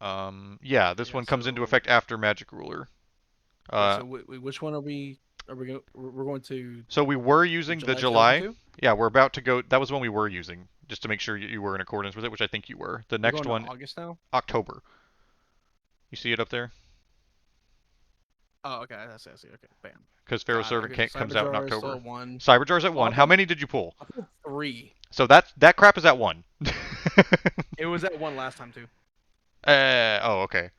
Yeah, this Yeah. one comes into So effect after Magic Ruler. yeah. Uh, So which one are we? We're going to so we were using the July July. 2002. Yeah, we're about to go. That was one we were using, just to make sure you were in accordance with it, which I think you were. The We're next going to one, August now. October. You see it up there? Oh, okay. I see. Okay, bam. Because Pharaoh Got it. Servant Okay, so comes out in Cyberjar is still October. at one. Cyberjar's at Oh, one. How many did you pull? I pulled three. So that crap is at one. It was at one last time too. Oh, okay.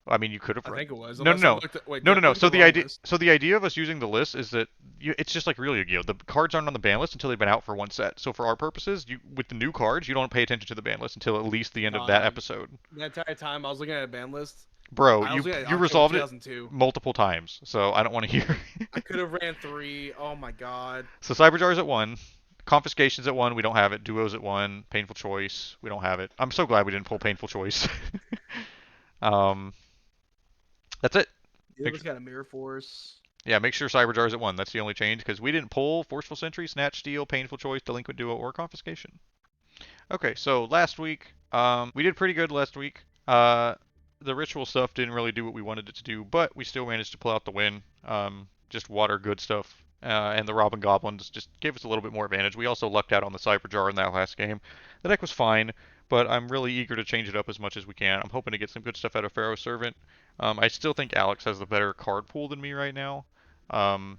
I mean, you could have I run. think it was. No, no, Unless I no, looked at. Wait, no, did no, I no. look at So the the wrong idea, list? so the idea of us using the list is that it's just like real Yu-Gi-Oh. The cards aren't on the ban list until they've been out for one set. So for our purposes, with the new cards, you don't pay attention to the ban list until at least the end of that Dog. episode. The entire time I was looking at a ban list, Bro, I was you looking at you October resolved it 2002. multiple times, so I don't want to hear. I could have ran three. Oh my god. So Cyberjar's at one. Confiscation's at one. We don't have it. Duo's at one. Painful Choice. We don't have it. I'm so glad we didn't pull Painful Choice. um, that's it. The other Make one's sure, got a Mirror Force. yeah, make sure Cyberjar's at one. That's the only change because we didn't pull Forceful Sentry, Snatch Steal, Painful Choice, Delinquent Duo, or Confiscation. Okay, so last week, we did pretty good last week. The ritual stuff didn't really do what we wanted it to do, but we still managed to pull out the win. Just water good stuff. And the Robin Goblins just gave us a little bit more advantage. We also lucked out on the Cyber Jar in that last game. The deck was fine, but I'm really eager to change it up as much as we can. I'm hoping to get some good stuff out of Pharaoh Servant. I still think Alex has the better card pool than me right now. Um,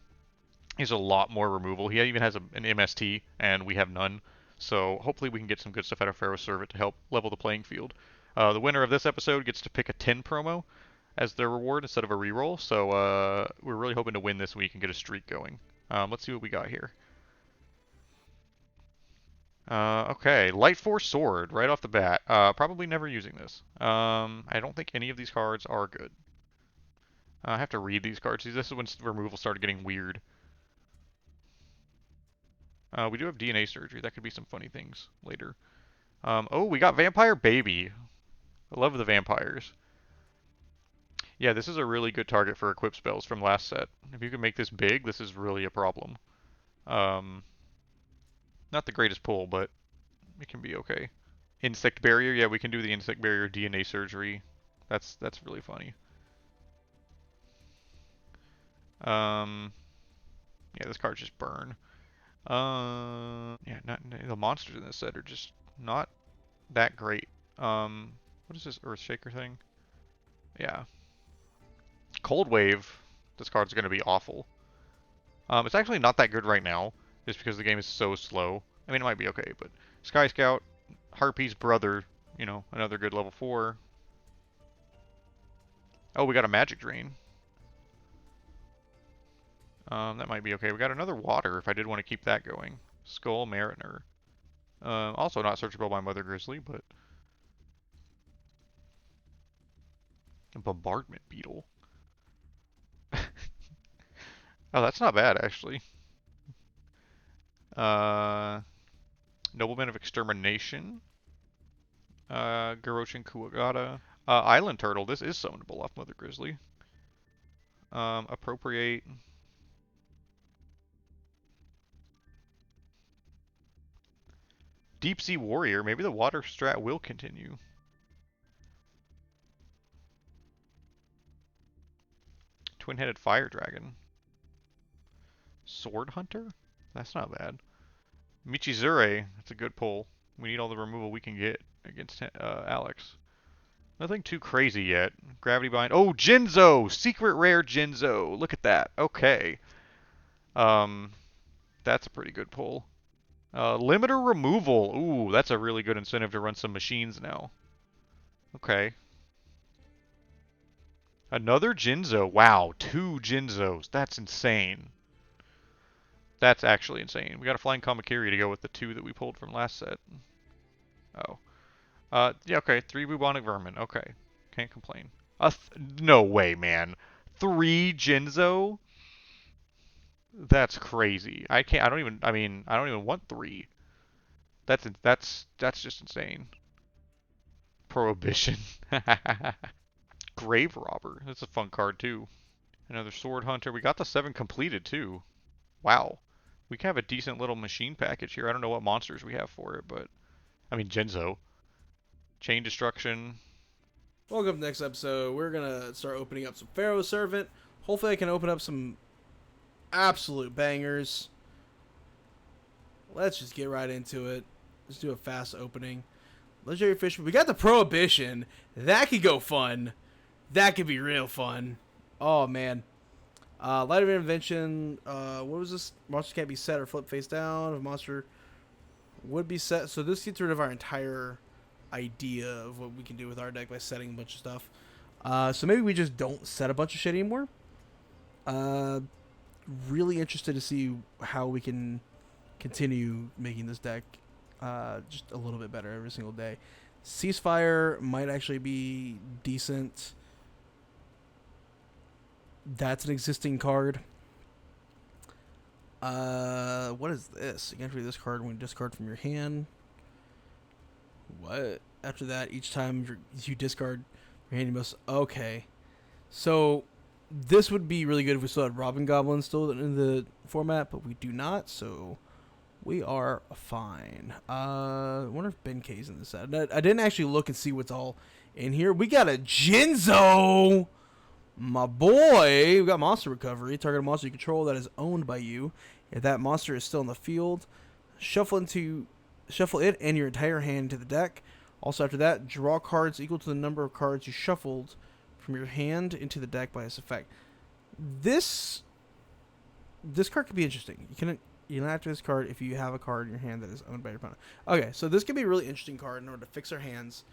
he's a lot more removal. He even has an MST, and we have none. So hopefully we can get some good stuff out of Pharaoh Servant to help level the playing field. The winner of this episode gets to pick a 10 promo as their reward instead of a reroll. So we're really hoping to win this week and get a streak going. Let's see what we got here. Okay, Light Force Sword right off the bat. Probably never using this. I don't think any of these cards are good. I have to read these cards. This is when removal started getting weird. We do have DNA surgery. That could be some funny things later. Oh, we got Vampire Baby. I love the vampires. Yeah, this is a really good target for equip spells from last set. If you can make this big, this is really a problem. Um, Not the greatest pull, but it can be okay. Insect barrier, yeah, we can do the insect barrier DNA surgery. That's really funny. Um, yeah, this card just burn. Yeah, not the monsters in this set are just not that great. What is this Earth Shaker thing? Yeah, Cold Wave. This card's gonna be awful. It's actually not that good right now, just because the game is so slow. I mean, it might be okay, but Sky Scout, Harpy's brother, another good level 4. Oh, we got a Magic Drain. That might be okay. We got another Water if I did want to keep that going. Skull Mariner. Also not searchable by Mother Grizzly, but a Bombardment Beetle. Oh, that's not bad actually. Uh, Nobleman of Extermination. Garoshin Kuwagata. Island Turtle. This is summonable off Mother Grizzly. Appropriate. Deep Sea Warrior. Maybe the water strat will continue. Twin-headed Fire Dragon. Sword Hunter? That's not bad. Michizure. That's a good pull. We need all the removal we can get against Alex. Nothing too crazy yet. Gravity Bind. Oh, Jinzo! Secret rare Jinzo. Look at that. Okay. Um, that's a pretty good pull. Limiter removal. Ooh, that's a really good incentive to run some machines now. Okay. Another Jinzo. Wow, 2 Jinzos. That's insane. That's actually insane. We got a Flying Kamakiri to go with the 2 that we pulled from last set. Oh. Yeah, okay. 3 Bubonic Vermin. Okay. Can't complain. No way, man. 3 Jinzo? That's crazy. I don't even, I don't even want 3. That's just insane. Prohibition. Grave Robber. That's a fun card too. Another Sword Hunter. We got the 7 completed too. Wow. We can have a decent little machine package here. I don't know what monsters we have for it, but I mean Genzo. Chain Destruction. Welcome to the next episode. We're gonna start opening up some Pharaoh Servant. Hopefully, I can open up some absolute bangers. Let's just get right into it. Let's do a fast opening. Legendary Fisherman. We got the Prohibition. That could go fun. That could be real fun. Oh man. Light of Intervention. What was this? Monsters can't be set or flip face down. If a monster would be set. So this gets rid of our entire idea of what we can do with our deck by setting a bunch of stuff. So maybe we just don't set a bunch of shit anymore. Really interested to see how we can continue making this deck just a little bit better every single day. Ceasefire might actually be decent. That's an existing card. What is this? You can read this card when you discard from your hand. What? After that, each time you discard your hand, you must... Okay. So, this would be really good if we still had Robin Goblin still in the format, but we do not, so we are fine. I wonder if Benkei's in this set. I didn't actually look and see what's all in here. We got a Jinzo! My boy! We got Monster Recovery. Target a monster you control that is owned by you. If that monster is still in the field, shuffle it and your entire hand into the deck. Also, after that, draw cards equal to the number of cards you shuffled from your hand into the deck by this effect. This card could be interesting. You can activate this card if you have a card in your hand that is owned by your opponent. Okay, so this could be a really interesting card in order to fix our hands.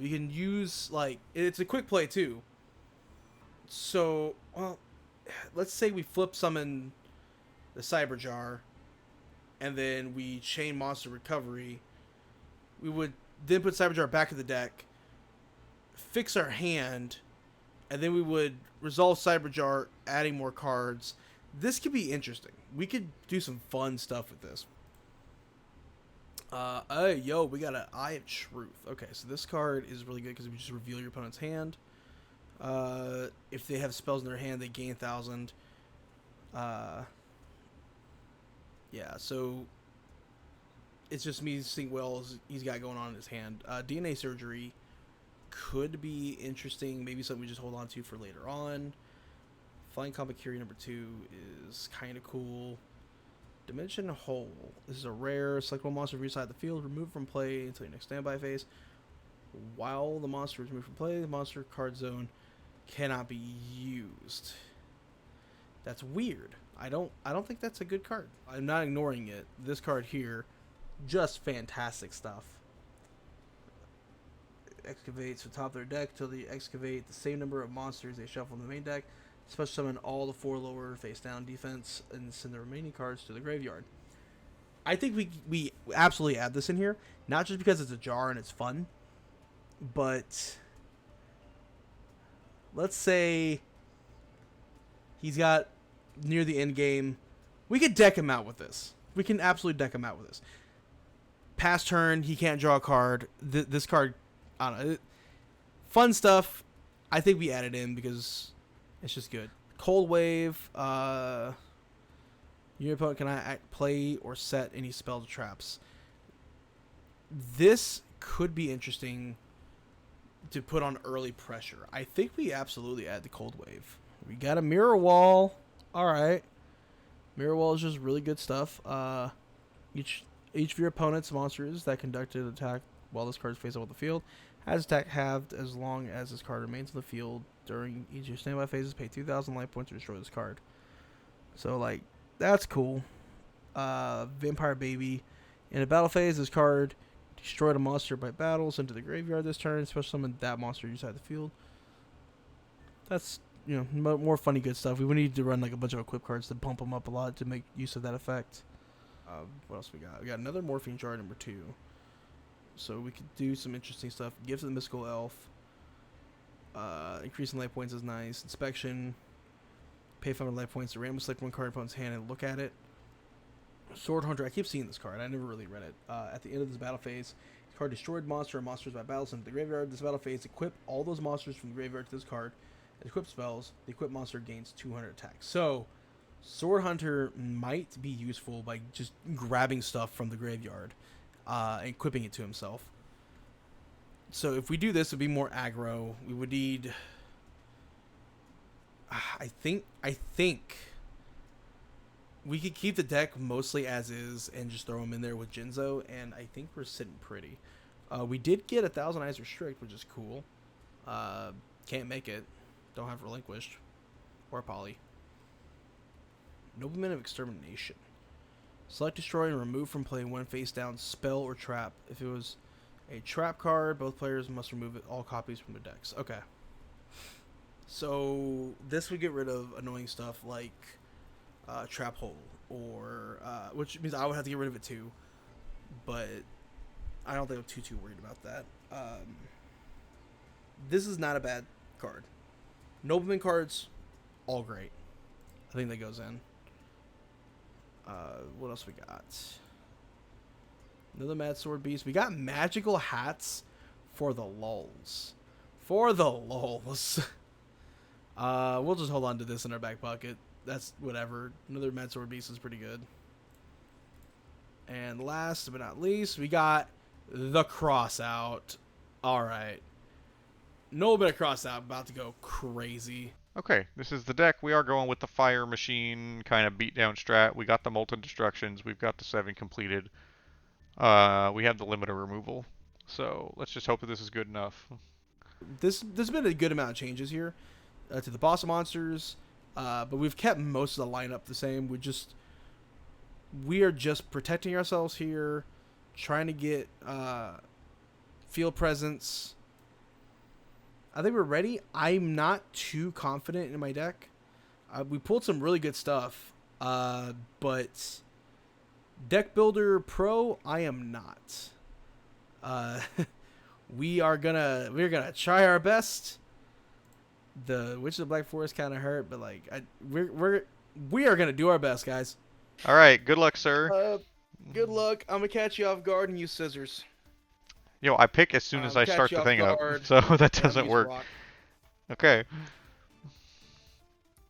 We can use, like, it's a quick play too. So, well, let's say we flip summon the Cyberjar, and then we chain Monster Recovery. We would then put Cyberjar back in the deck, fix our hand, and then we would resolve Cyberjar, adding more cards. This could be interesting. We could do some fun stuff with this. Yo, we got an Eye of Truth. Okay, so this card is really good because we just reveal your opponent's hand. If they have spells in their hand, they gain 1,000. Yeah, so it's just me seeing what else he's got going on in his hand. DNA Surgery could be interesting. Maybe something we just hold on to for later on. Flying Combat Curie number 2 is kind of cool. Dimension Hole. This is a rare. Select one monster from your side of the field. Remove from play until your next standby phase. While the monster is removed from play, the monster card zone cannot be used. That's weird. I don't think that's a good card. I'm not ignoring it. This card here, just fantastic stuff. Excavates the top of their deck till they excavate the same number of monsters they shuffle in the main deck. Special summon all the 4 lower face down defense and send the remaining cards to the graveyard. I think we absolutely add this in here, not just because it's a jar and it's fun, but let's say he's got near the end game. We could deck him out with this. We can absolutely deck him out with this. Past turn, he can't draw a card. This card, I don't know. Fun stuff. I think we added in because it's just good. Cold Wave. Your opponent cannot play or set any spells or traps. This could be interesting to put on early pressure. I think we absolutely add the Cold Wave. We got a Mirror Wall. Alright. Mirror Wall is just really good stuff. Each of your opponent's monsters that conducted an attack while this card is face up on the field has attack halved as long as this card remains in the field during each of your standby phases. Pay 2,000 life points to destroy this card. So, like, that's cool. Vampire Baby. In a battle phase, this card destroyed a monster by battle, sent to the graveyard this turn, special summon that monster inside the field. That's, you know, more funny good stuff. We would need to run like a bunch of equip cards to bump them up a lot to make use of that effect. What else we got? We got another Morphine Jar number 2. So we could do some interesting stuff. Gifts of the Mystical Elf. Increasing life points is nice. Inspection. Pay 500 life points to randomly select one card in opponent's hand and look at it. Sword Hunter. I keep seeing this card. I never really read it. At the end of this battle phase, this card destroyed monster or monsters by battle sent to the graveyard. This battle phase, equip all those monsters from the graveyard to this card. Equip spells. The equipped monster gains 200 attacks. So, Sword Hunter might be useful by just grabbing stuff from the graveyard and equipping it to himself. So if we do this, it would be more aggro. We would need. I think we could keep the deck mostly as is and just throw him in there with Jinzo, and I think we're sitting pretty. We did get 1,000 Eyes Restrict, which is cool. Can't make it. Don't have Relinquished. Or Poly. Nobleman of Extermination. Select, destroy, and remove from play one face down spell or trap. If it was a trap card, both players must remove all copies from their decks. Okay. So this would get rid of annoying stuff like Trap Hole, or which means I would have to get rid of it too. But I don't think I'm too worried about that. This is not a bad card. Nobleman cards, all great. I think that goes in. What else we got? Another Mad Sword Beast. We got magical hats for the lulls. For the lulls. We'll just hold on to this in our back pocket. That's whatever. Another Mad Sword Beast is pretty good. And last but not least, we got the Crossout. Alright. No bit of Crossout. About to go crazy. Okay, this is the deck. We are going with the Fire Machine kind of beatdown strat. We got the Molten Destructions. We've got the 7 completed. We have the limiter removal. So let's just hope that this is good enough. There's been a good amount of changes here to the boss monsters, but we've kept most of the lineup the same. We are just protecting ourselves here, trying to get field presence. I think we're ready. I'm not too confident in my deck. We pulled some really good stuff, but Deck Builder Pro, I am not. We're gonna try our best. The Witch of the Black Forest kind of hurt, but like we are gonna do our best, guys. All right, good luck, sir. Good luck. I'm gonna catch you off guard and use scissors. Yo, I pick as soon as I start the thing up, so that doesn't work. Rock. Okay.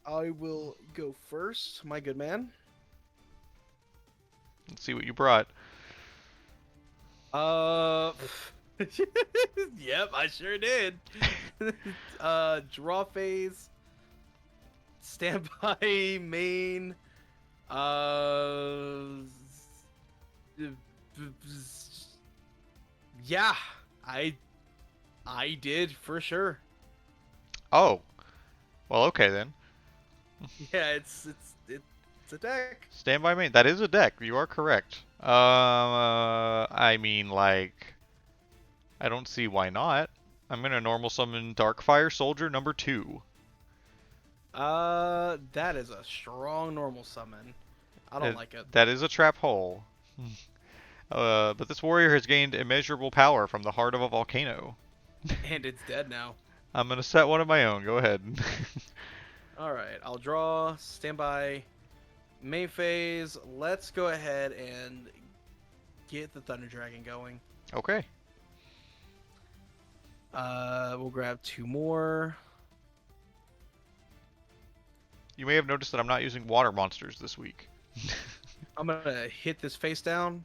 I will go first, my good man. Let's see what you brought. Yep, I sure did. Draw phase. Standby main. Yeah, I did for sure. Oh, well, okay then. Yeah, it's a deck. Standby main. That is a deck. You are correct. I mean, like, I don't see why not. I'm gonna normal summon Darkfire Soldier number 2. That is a strong normal summon. I don't like it. That is a trap hole. But this warrior has gained immeasurable power from the heart of a volcano. And it's dead now. I'm gonna set one of my own. Go ahead. Alright, I'll draw, standby, main phase. Let's go ahead and get the Thunder Dragon going. Okay. We'll grab 2 more. You may have noticed that I'm not using water monsters this week. I'm gonna hit this face down.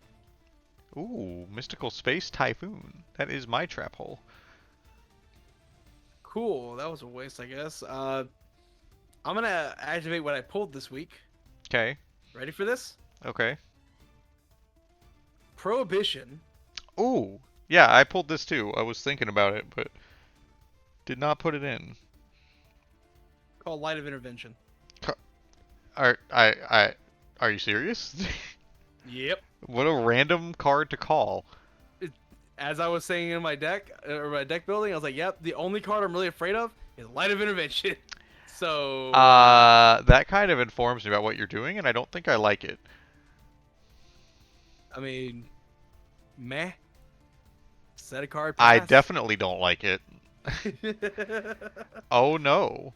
Ooh, Mystical Space Typhoon. That is my trap hole. Cool, that was a waste, I guess. I'm gonna activate what I pulled this week. Okay. Ready for this? Okay. Prohibition. Ooh, yeah, I pulled this too. I was thinking about it, but did not put it in. Called Light of Intervention. Are you serious? Yep. What a random card to call. As I was saying in my deck, or my deck building, I was like, yep, the only card I'm really afraid of is Light of Intervention. So... that kind of informs me about what you're doing, and I don't think I like it. I mean, meh. Set a card, pass. I definitely don't like it. Oh, no.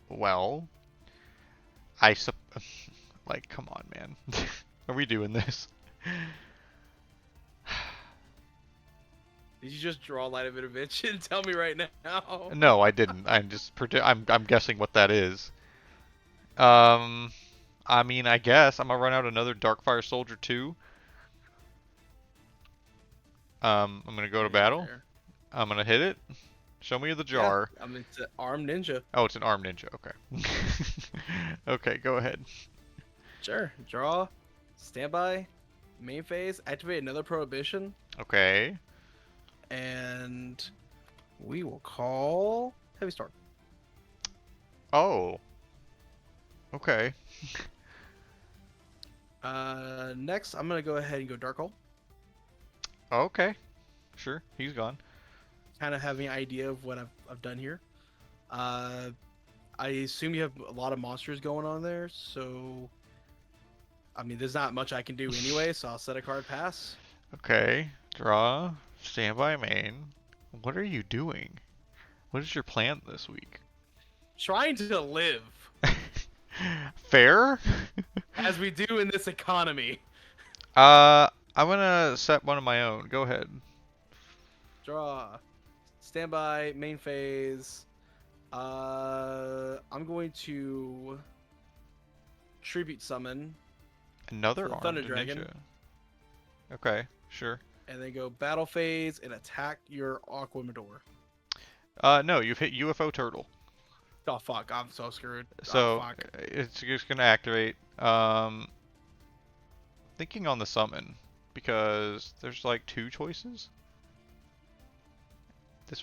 Well... like, come on, man. Are we doing this? Did you just draw Light of Intervention? Tell me right now. No, I didn't. I'm guessing what that is. I mean, I guess I'm gonna run out another Darkfire Soldier 2. I'm gonna go to Yeah, battle. fair. I'm gonna hit it. Show me the Yeah, jar. I mean, it's an armed ninja. Oh, it's an armed ninja. Okay. Okay, go ahead. Sure. Draw. Standby. Main phase. Activate another prohibition. Okay. And we will call Heavy Storm. Oh. Okay. Next, I'm gonna go ahead and go Dark Hole. Okay. Sure. He's gone. Kind of having an idea of what I've done here. I assume you have a lot of monsters going on there, so I mean, there's not much I can do anyway, so I'll set a card pass. Okay. Draw. Standby main. What are you doing? What is your plan this week? Trying to live Fair? as we do in this economy. I'm gonna set one of my own. Go ahead. Draw. Standby, main phase. I'm going to tribute summon Another the armed Thunder Dragon. ninja. Okay, sure. And then go battle phase and attack your Aquamador. No, you've hit UFO turtle. Oh fuck, I'm so screwed. So Oh, fuck. it's just gonna activate. Thinking on the summon because there's like two choices. This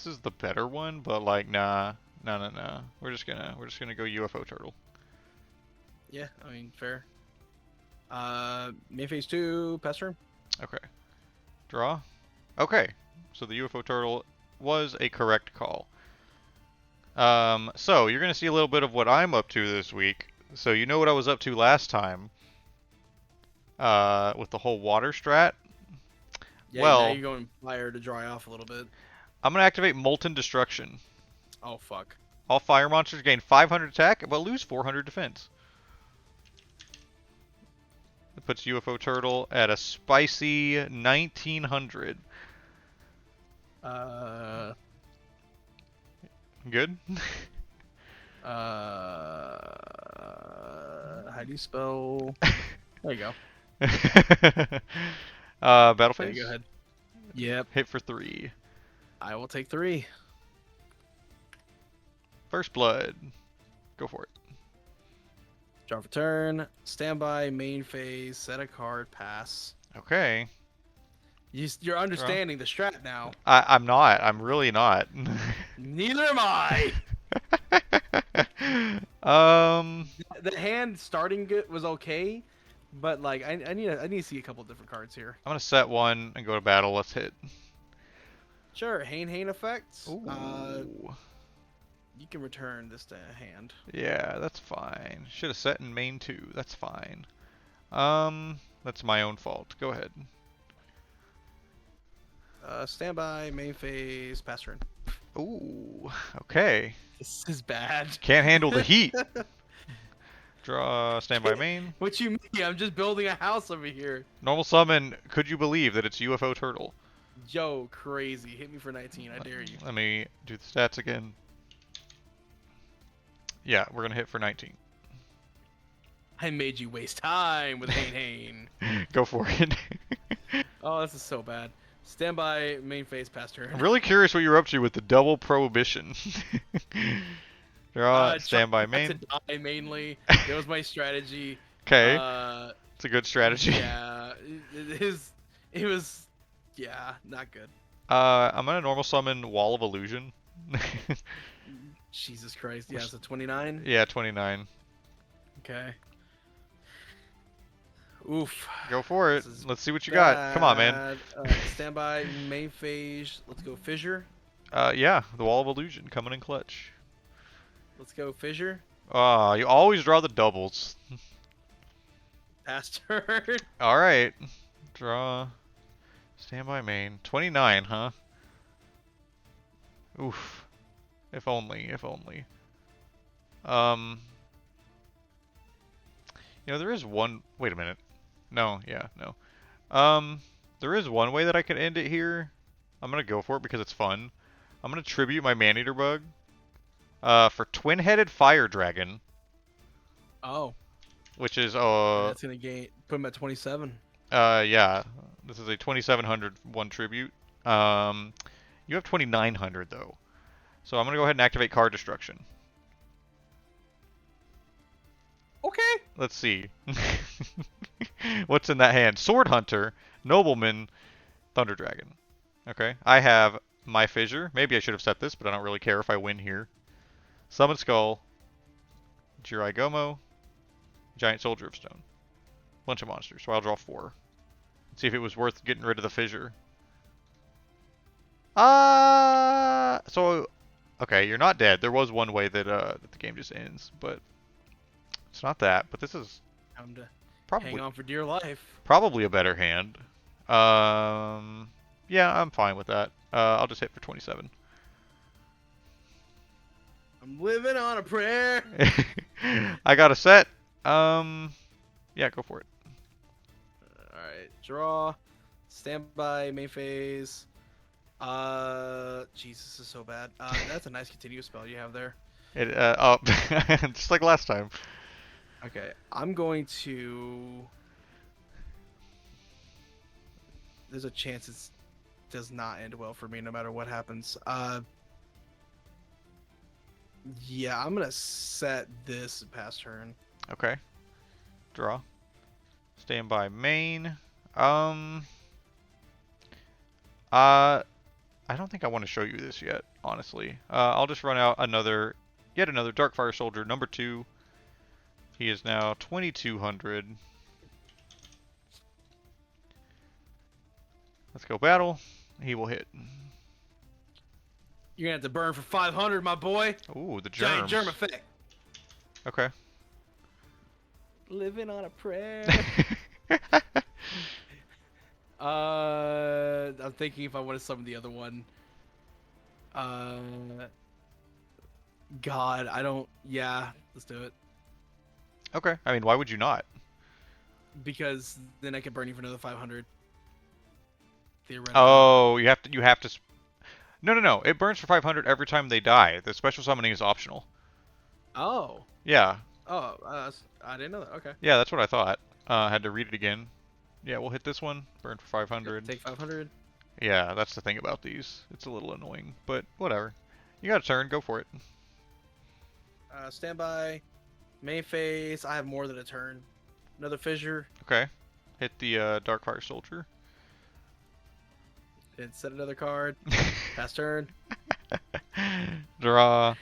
is the better one, but like nah. We're just gonna go UFO turtle. Yeah, I mean fair. Main phase 2, pass turn. Okay. Draw. Okay. So the UFO turtle was a correct call. So you're gonna see a little bit of what I'm up to this week. So you know what I was up to last time. With the whole water strat. Yeah, Well, now you're going fire to dry off a little bit. I'm gonna activate Molten Destruction. Oh fuck. All fire monsters gain 500 attack, but lose 400 defense. It puts UFO turtle at a spicy 1900. Good. How do you spell? There you go. Battle Okay, phase. go ahead. Yep, Hit for 3. I will take 3. First blood. Go for it. Draw for turn. Standby, main phase, set a card, pass. Okay. You're understanding the strat now. I'm not. I'm really not. Neither am I. um. The hand starting good was okay, but like I need to see a couple different cards here. I'm gonna set one and go to battle. Let's hit. Sure, Hane effects. Ooh. You can return this to hand. Yeah, that's fine. Should have set in main 2. That's fine. That's my own fault. Go ahead. Standby, main phase, pass turn. Ooh. Okay. This is bad. Can't handle the heat. Draw. Standby main. What you mean? I'm just building a house over here. Normal summon. Could you believe that it's UFO turtle? Yo, crazy. Hit me for 19. I dare you. Let me do the stats again. Yeah, we're gonna hit for 19. I made you waste time with Hane. Go for it. Oh, this is so bad. Standby, main phase, pass turn. I'm really curious what you're up to with the double prohibition. Draw, standby main. To die mainly. That was my strategy. Okay, it's a good strategy. Yeah, it was, yeah, not good. I'm gonna normal summon Wall of Illusion. Jesus Christ. Yeah, it's a 29. Yeah, 29. Okay. Oof. Go for it. This is Let's see what you got. Come on, man. bad. Standby, main phase. Let's go fissure. Yeah, the Wall of Illusion coming in clutch. Let's go fissure. You always draw the doubles. Pass turn. All right. Draw. Standby main. 29, huh? Oof. If only. If only. You know, there is one... Wait a minute. No, yeah, no. There is one way that I could end it here. I'm gonna go for it because it's fun. I'm gonna tribute my Maneater Bug. For Twin-Headed Fire Dragon. Oh. Which is, That's gonna put him at 27. Yeah. This is a 2700 one tribute. You have 2900 though. So I'm gonna go ahead and activate card destruction. Okay. Let's see. What's in that hand? Sword Hunter, Nobleman, Thunder Dragon. Okay. I have my Fissure. Maybe I should have set this, but I don't really care if I win here. Summon Skull, Jirai Gomo, Giant Soldier of Stone. Bunch of monsters. So I'll draw 4. See if it was worth getting rid of the Fissure. So okay, you're not dead. There was one way that that the game just ends, but it's not that. But this is Time to probably hang on for dear life. probably a better hand. Yeah, I'm fine with that. I'll just hit for 27. I'm living on a prayer. I got a set. Yeah, go for it. All right, draw, standby, main phase. Jesus, this is so bad. That's a nice continuous spell you have there. Just like last time. Okay, I'm going to. There's a chance it does not end well for me, no matter what happens. Yeah, I'm gonna set this past turn. Okay. Draw. Standby main. I don't think I want to show you this yet, honestly. I'll just run out yet another Darkfire Soldier, number 2. He is now 2200. Let's go battle. He will hit. You're gonna have to burn for 500, my boy. Ooh, the Giant germs. germ effect. Okay. Living on a prayer. I'm thinking if I want to summon the other one. God, I don't. Yeah, let's do it. Okay. I mean, why would you not? Because then I can burn you for another 500. Theoretically. Oh, you have to. No. It burns for 500 every time they die. The special summoning is optional. Oh. Yeah. Oh, I didn't know that. Okay. Yeah, that's what I thought. Had to read it again. Yeah, we'll hit this one. Burn for 500. Take 500. Yeah, that's the thing about these. It's a little annoying, but whatever. You got a turn. Go for it. Standby. Main phase. I have more than a turn. Another fissure. Okay. Hit the Darkfire Soldier. Then set another card. Pass turn. Draw.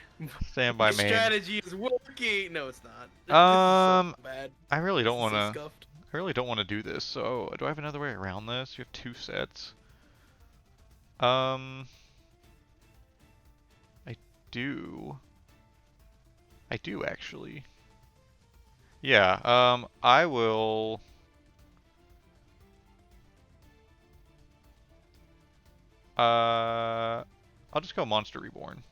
Standby main. Strategy is working. No, it's not. This is so bad. I really don't This is so want to. scuffed. I really don't want to do this. So, do I have another way around this? You have 2 sets. I do. I do actually. Yeah. I will. I'll just go Monster Reborn.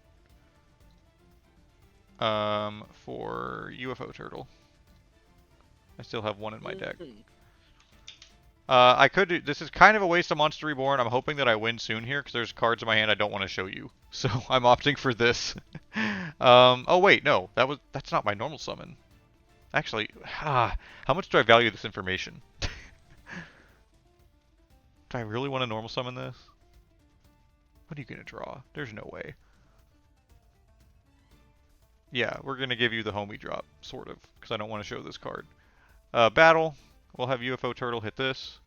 For UFO Turtle. I still have 1 in my deck. I could do, this is kind of a waste of Monster Reborn. I'm hoping that I win soon here, because there's cards in my hand I don't want to show you. So I'm opting for this. Oh wait, no, that's not my normal summon. Actually, how much do I value this information? Do I really want to normal summon this? What are you going to draw? There's no way. Yeah, we're going to give you the homie drop, sort of, because I don't want to show this card. Battle. We'll have UFO Turtle hit this.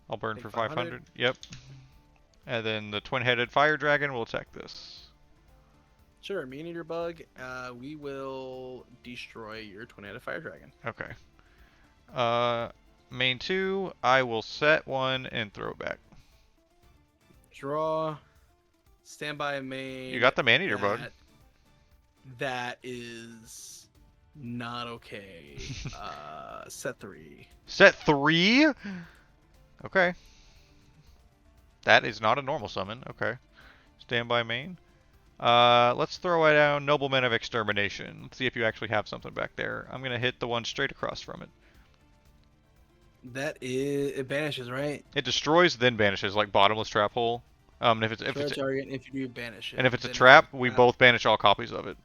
I'll burn Take for 500. 500. Yep. And then the Twin-Headed Fire Dragon will attack this. Sure, me and your bug. We will destroy your Twin-Headed Fire Dragon. Okay. Main 2, I will set 1 and throw it back. Draw. Standby main. You got the Man-Eater bug. That is not okay. Set 3. Set 3? Okay. That is not a normal summon. Okay. Standby main. Let's throw it down Nobleman of Extermination. Let's see if you actually have something back there. I'm going to hit the one straight across from it. That is, it banishes, right? It destroys, then banishes, like Bottomless Trap Hole. And if it's target, if you do banish it. and if it's a then trap, it's a we trap. both banish all copies of it.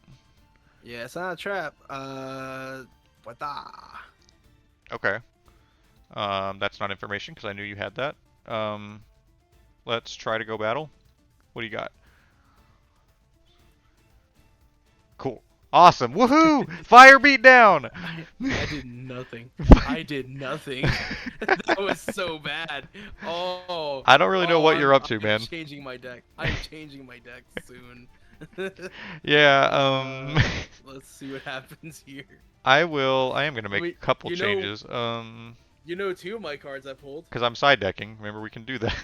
Yeah, it's not a trap. What the? Okay. That's not information because I knew you had that. Let's try to go battle. What do you got? Cool. Awesome. Woohoo! Fire beat down! I did nothing. I did nothing. That was so bad. Oh. I don't really know Oh, what you're up to, I'm man. changing my deck. I'm changing my deck soon. Yeah, Let's see what happens here. I am gonna make Wait, a couple you know, changes. you know, two of my cards I pulled. Because I'm side decking. Remember, we can do that.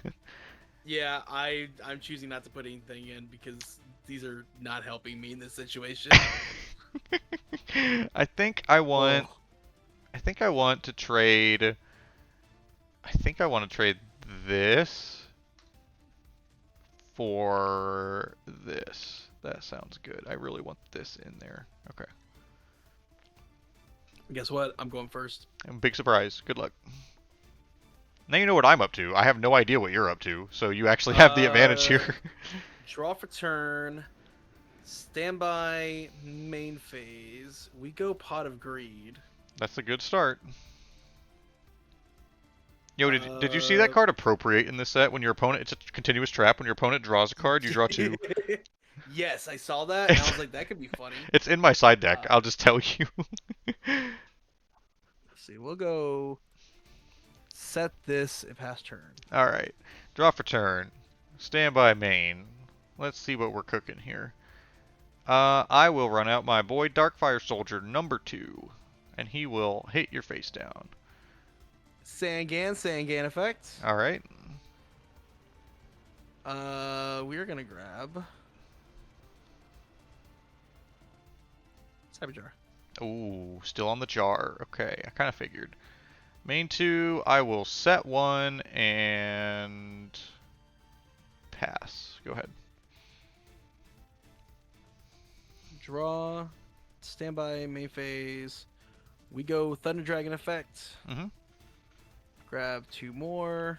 Yeah, I'm choosing not to put anything in because these are not helping me in this situation. I think I want. Oh. I think I want to trade. I think I want to trade this for this. That sounds good. I really want this in there. Okay. Guess what? I'm going first. And big surprise. Good luck. Now you know what I'm up to. I have no idea what you're up to, so you actually have the advantage here. Draw for turn. Standby main phase. We go Pot of Greed. That's a good start. Yo, did you see that card appropriate in this set when your opponent? It's a continuous trap. When your opponent draws a card, you draw two. Yes, I saw that, and I was like, that could be funny. It's in my side deck. I'll just tell you. Let's see. We'll go set this and pass turn. All right. Draw for turn. Standby main. Let's see what we're cooking here. I will run out my boy Darkfire Soldier #2, and he will hit your face down. Sangan effect. All right. We're gonna grab Cyber Jar. Ooh, still on the jar. Okay, I kind of figured. Main 2, I will set 1 and pass. Go ahead. Draw. Standby main phase. We go Thunder Dragon effect. Mm-hmm. Grab 2 more.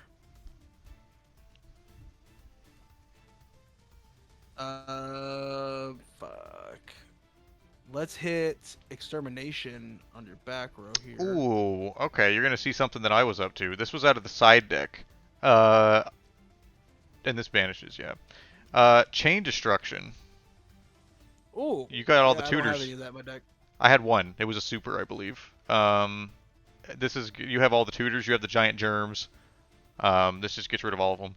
Fuck. Let's hit Extermination on your back row here. Ooh, okay, you're gonna see something that I was up to. This was out of the side deck. And this banishes, yeah. Chain Destruction. Ooh. You got all the I tutors. don't have any of that in my deck. I had one. It was a super, I believe. This is, you have all the tutors. You have the giant germs. This just gets rid of all of them.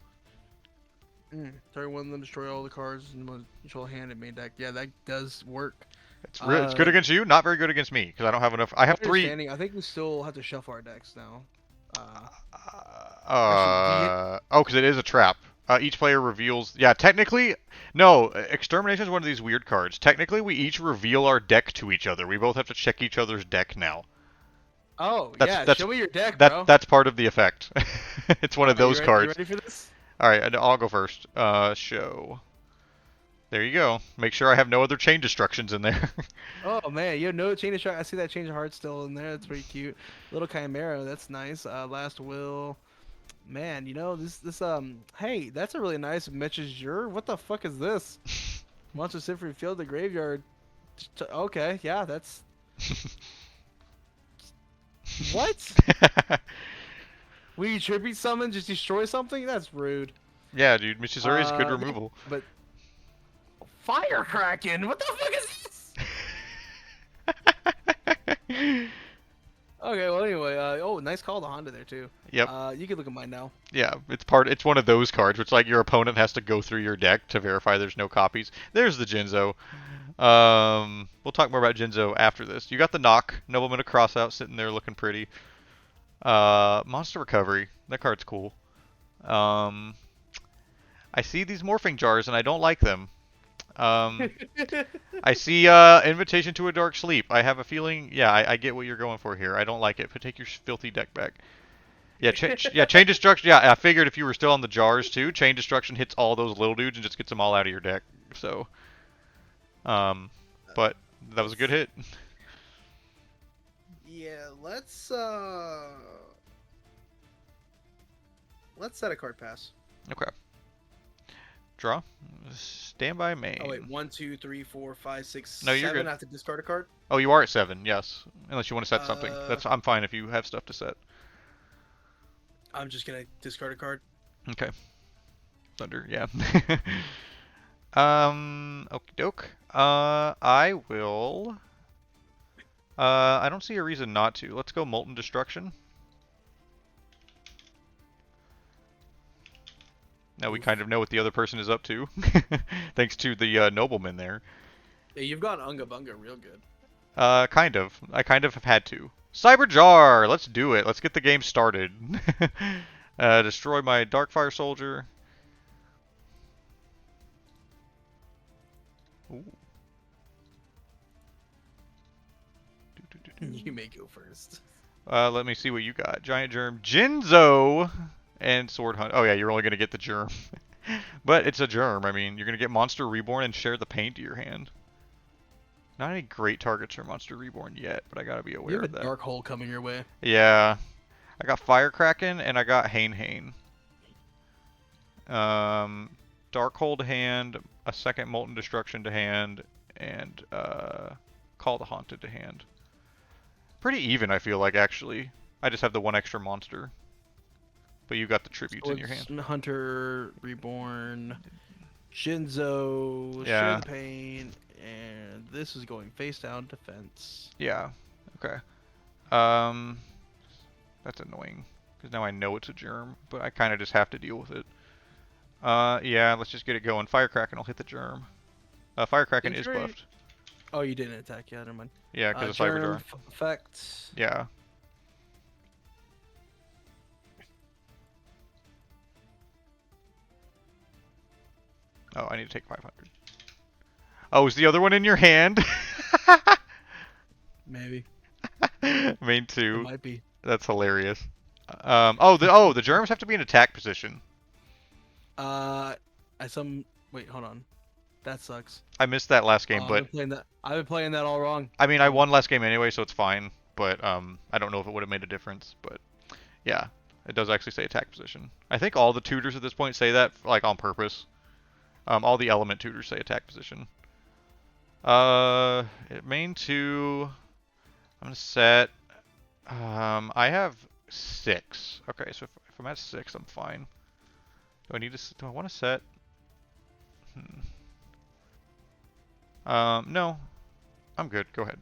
Target one of them, destroy all the cards in the control hand and main deck. Yeah, that does work. It's good against you, not very good against me because I don't have enough. I have 3. I think we still have to shuffle our decks now. Because it is a trap. Each player reveals. Yeah, technically, no. Extermination is one of these weird cards. Technically, we each reveal our deck to each other. We both have to check each other's deck now. Oh, That's, show me your deck, bro. That's part of the effect. It's one of those cards. You ready for this? All right, I'll go first. Show. There you go. Make sure I have no other chain destructions in there. Oh man, you have no change of heart. I see that change of heart still in there. That's pretty cute. Little Chimera, that's nice. Last will. Man, you know this. Hey, that's a really nice Metchazure. What the fuck is this? Monster Symphony Field, the graveyard. Okay, yeah, that's. What? We tribute summon, just destroy something? That's rude. Yeah, dude, Michizuri is good removal. But Fire Kraken, what the fuck is this? Okay, well anyway, oh, nice call to Honda there too. Yep. You can look at mine now. Yeah, it's one of those cards which like your opponent has to go through your deck to verify there's no copies. There's the Jinzo. We'll talk more about Jinzo after this. You got the knock, Nobleman of Crossout sitting there looking pretty. Monster Recovery. That card's cool. I see these morphing jars and I don't like them. I see Invitation to a Dark Sleep. I have a feeling, yeah, I get what you're going for here. I don't like it, but take your filthy deck back. Yeah, Chain Destruction. Yeah, I figured if you were still on the jars too, Chain Destruction hits all those little dudes and just gets them all out of your deck. So, but that was a good hit. Yeah, let's set a card pass. Okay. Draw. Standby main. Oh wait, 1, 2, 3, 4, 5, 6, No, you're 7. good. I have to discard a card. Oh, you are at 7. Yes, unless you want to set something. I'm fine if you have stuff to set. I'm just gonna discard a card. Okay. Thunder, yeah. Okie doke. I will. I don't see a reason not to. Let's go Molten Destruction. Now we Oof. kind of know what the other person is up to, thanks to the nobleman there. Yeah, you've got Unga Bunga real good. Kind of. I kind of have had to. Cyber Jar! Let's do it. Let's get the game started. Destroy my Darkfire Soldier. Ooh. You may go first. Let me see what you got. Giant Germ, Jinzo, and Sword Hunt. Oh yeah, you're only gonna get the Germ, but it's a Germ. I mean, you're gonna get Monster Reborn and share the pain to your hand. Not any great targets for Monster Reborn yet, but I gotta be aware You have of a that. dark hole coming your way. Yeah, I got Firecracken and I got Hane. Darkhold to hand, a second Molten Destruction to hand, and Call the Haunted to hand. Pretty even, I feel like, actually. I just have the one extra monster. But you got the tributes in your hand. Hunter, Reborn, Shinzo, Share Yeah. the Pain, and this is going face down defense. Yeah. Okay. That's annoying. Because now I know it's a germ, but I kind of just have to deal with it. Yeah, let's just get it going. Firecracken will hit the germ. Firecracken is buffed. Oh, you didn't attack. Yeah, never mind. Yeah, because of Cyber Jar. Effect. Yeah. Oh, I need to take 500. Oh, is the other one in your hand? Maybe. Main It 2. might be. That's hilarious. The germs have to be in attack position. Wait, hold on. That sucks. I missed that last game, but I've been playing that all wrong. I mean, I won last game anyway, so it's fine. But I don't know if it would have made a difference. But yeah, it does actually say attack position. I think all the tutors at this point say that like on purpose. All the element tutors say attack position. Main 2. I'm gonna set. I have 6. Okay, so if I'm at 6, I'm fine. Do I want to set? No. I'm good. Go ahead.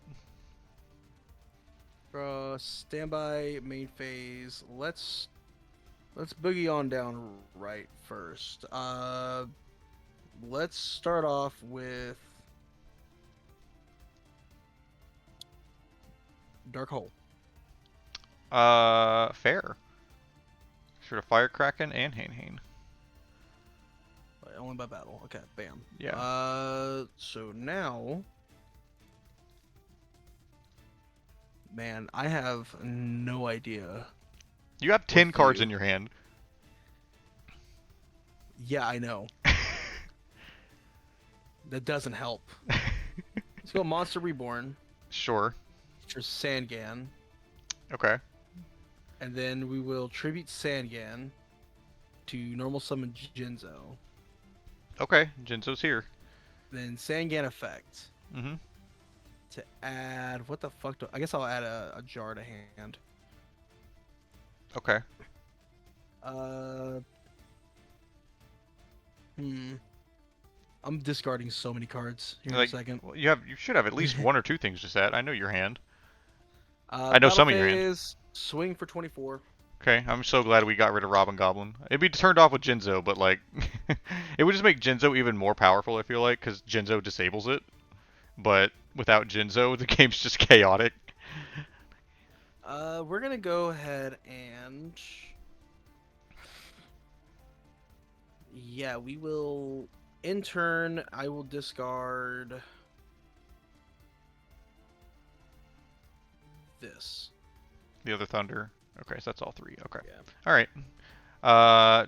Standby main phase. Let's boogie on down right first. Let's start off with Dark Hole. Fair. Should have Firecracken and Hane. Only by battle. Okay, bam. Yeah. So now, man, I have no idea. You have 10 With cards you. in your hand. Yeah, I know. That doesn't help. Let's go Monster Reborn Sure. for Sangan, Okay. and then we will tribute Sangan to normal summon Jinzo. Okay. Jinzo's here. Then Sangan effect Mm-hmm. to add what the fuck I guess I'll add a jar to hand. Okay. I'm discarding so many cards here in Like, a second. well, you should have at least one or two things to set. I know your hand. I I know some of your hand. Swing for 24. Okay, I'm so glad we got rid of Robin Goblin. It'd be turned off with Jinzo, but like, it would just make Jinzo even more powerful, I feel like, because Jinzo disables it. But without Jinzo, the game's just chaotic. We're gonna go ahead and yeah, we will. In turn, I will discard this. The other Thunder. Okay, so that's all 3. Okay. Yeah. Alright.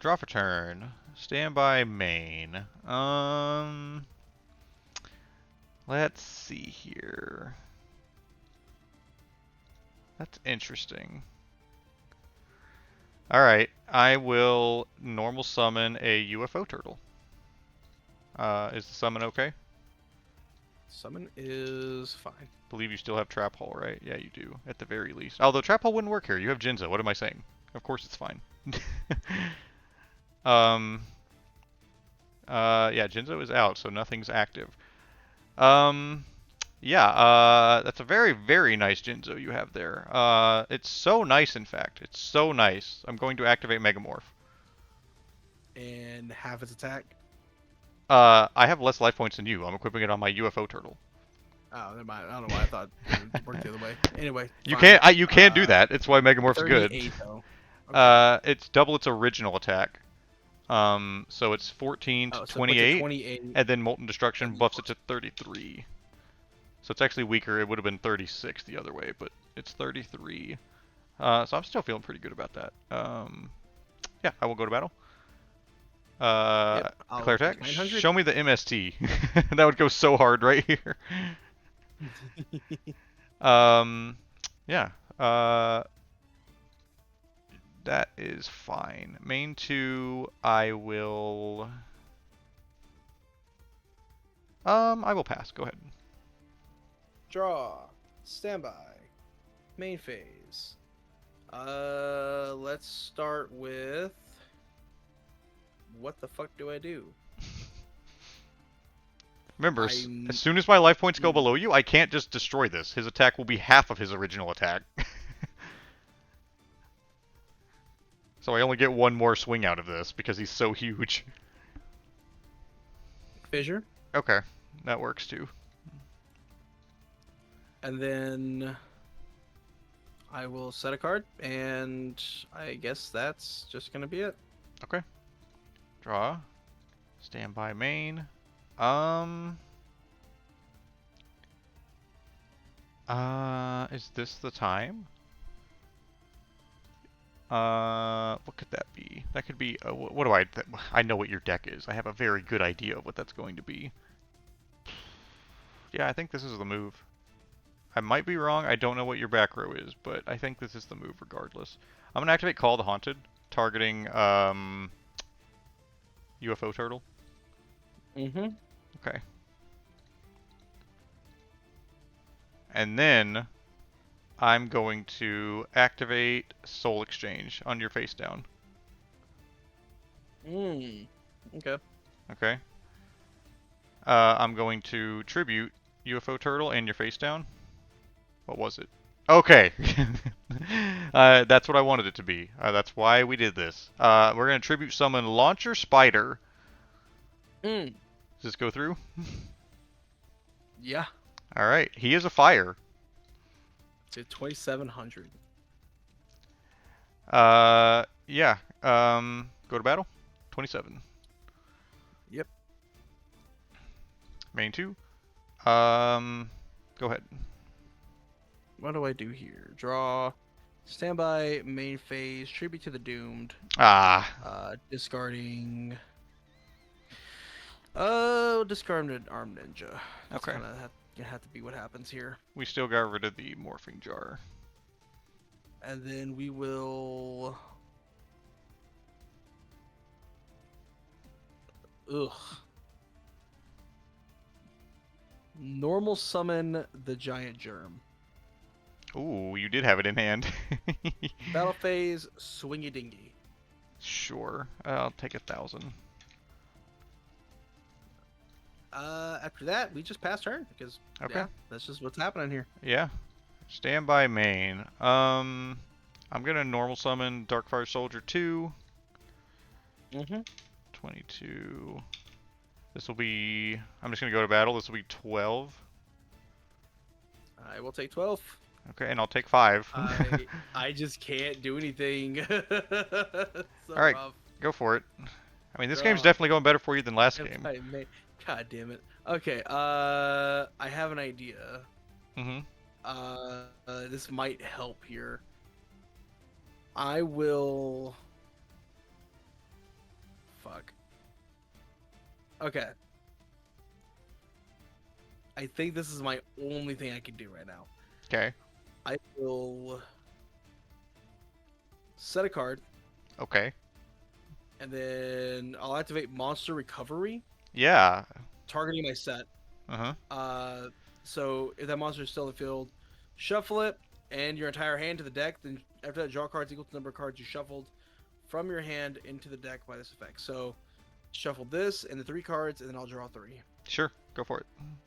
Draw for turn. Standby main. Let's see here. That's interesting. Alright, I will normal summon a UFO turtle. Is the summon okay? Summon is fine. Believe you still have Trap Hole, right? Yeah, you do, at the very least. Although Trap Hole wouldn't work here. You have Jinzo. What am I saying? Of course it's fine. um. Yeah, Jinzo is out, so nothing's active. Um. Yeah. That's a very, very nice Jinzo you have there. It's so nice. In fact, it's so nice. I'm going to activate Megamorph. And half its attack. I have less life points than you. I'm equipping it on my UFO turtle. Oh, never mind. I don't know why I thought it would work the other way. Anyway, You fine. can't. You can't do that. It's why Megamorph's good. 38 though. Okay. It's double its original attack. So it's 14 to Oh, so it puts it 28, 28. and then Molten Destruction And buffs it to 33. So it's actually weaker. It would have been 36 the other way, but it's 33. So I'm still feeling pretty good about that. Yeah, I will go to battle. Yep, I'll Declare attack. take 900. Show me the MST. That would go so hard right here. Yeah. That is fine. Main 2, I will pass. Go ahead. Draw. Standby. Main phase. Let's start with. What the fuck do I do? Remember, as soon as my life points go below you, I can't just destroy this. His attack will be half of his original attack. So I only get one more swing out of this because he's so huge. Fissure. Okay, that works too. And then I will set a card, and I guess that's just gonna be it. Okay. Draw. Standby main. Is this the time? What could that be? That could be, what do I know what your deck is. I have a very good idea of what that's going to be. Yeah, I think this is the move. I might be wrong, I don't know what your back row is, but I think this is the move regardless. I'm gonna activate Call the Haunted, targeting, UFO Turtle. Mm-hmm. Okay. And then I'm going to activate Soul Exchange on your face down. Okay. Okay. I'm going to tribute UFO Turtle and your face down. What was it? Okay. That's what I wanted it to be. That's why we did this. We're going to tribute summon Launcher Spider. Does this go through? Yeah. Alright. He is a fire. It's at 2,700. Yeah. Go to battle. 27. Yep. Main 2. Go ahead. What do I do here? Draw. Standby, main phase, tribute to the doomed. Discarding. Discard an armed ninja. That's Okay. gonna have to be what happens here. We still got rid of the morphing jar. And then we will. Ugh. Normal summon the giant germ. Ooh, you did have it in hand. Battle phase, swingy dingy. Sure. I'll take 1,000. After that, we just pass turn because yeah, that's just what's happening here. Yeah. Standby main. I'm gonna normal summon Darkfire Soldier 2. 22. This will be. I'm just gonna go to battle. This will be 12. I will take 12. Okay, and I'll take 5. I just can't do anything. So all right, rough. go for it. I mean, this game's definitely going better for you than last game. God damn it. Okay, I have an idea. This might help here. I will. Fuck. Okay. I think this is my only thing I can do right now. Okay. I will set a card. Okay. And then I'll activate Monster Recovery. Yeah. Targeting my set. So if that monster is still in the field, shuffle it and your entire hand to the deck. Then after that, draw cards equal to the number of cards you shuffled from your hand into the deck by this effect. So shuffle this and the 3 cards, and then I'll draw 3. Sure, go for it.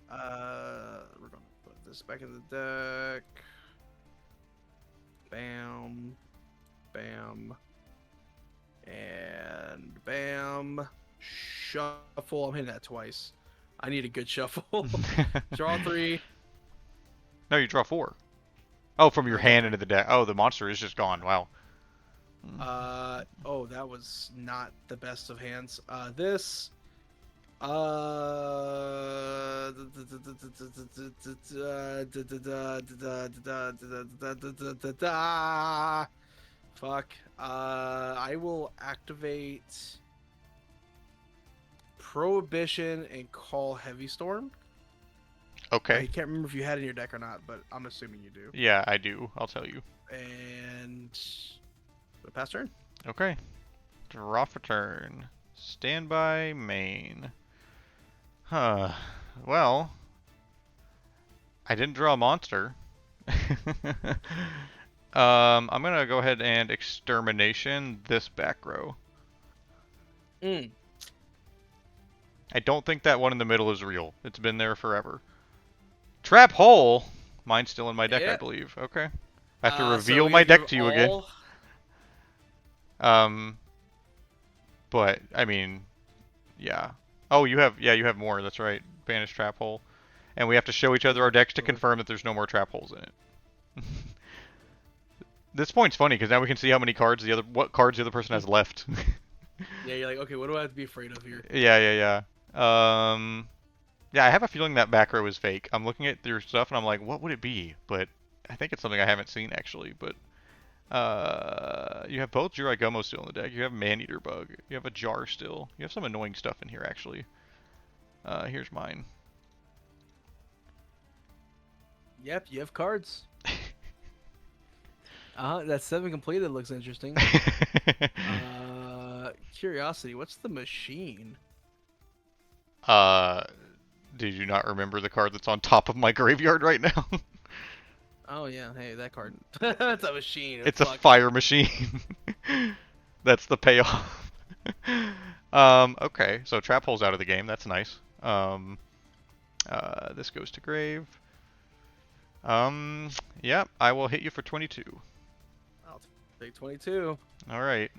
We're gonna put this back in the deck. Bam, bam, and bam. Shuffle. I'm hitting that twice. I need a good shuffle. Draw 3. No, you draw 4. Oh, from your hand into the deck. Oh, the monster is just gone. Wow. Oh, that was not the best of hands. This. Fuck. I will activate Prohibition and call Heavy Storm. Okay. I can't remember if you had it in your deck or not, but I'm assuming you do. Yeah, I do. I'll tell you. And pass turn. Okay. Draw for turn. Standby main. Huh. Well, I didn't draw a monster. I'm gonna go ahead and extermination this back row. Mm. I don't think that one in the middle is real. It's been there forever. Trap hole. Mine's still in my deck, I believe. Okay. I have to reveal my deck to you again. But I mean, yeah. Oh, you have more. That's right. Banish trap hole, and we have to show each other our decks to confirm that there's no more trap holes in it. This point's funny because now we can see how many cards what cards the other person has left. Yeah, you're like, okay, what do I have to be afraid of here? Yeah. Yeah, I have a feeling that back row is fake. I'm looking at your stuff and I'm like, what would it be? But I think it's something I haven't seen actually. But you have both Juraigomo still in the deck. You have Maneater Bug. You have a Jar still. You have some annoying stuff in here actually. Here's mine. Yep, you have cards. That 7 completed looks interesting. Curiosity, what's the machine? Did you not remember the card that's on top of my graveyard right now? Oh yeah, hey, that card. That's a machine. It's a fire machine. That's the payoff. Okay, so trap hole's out of the game. That's nice. This goes to grave. Yeah, I will hit you for 22. I'll take 22. All right.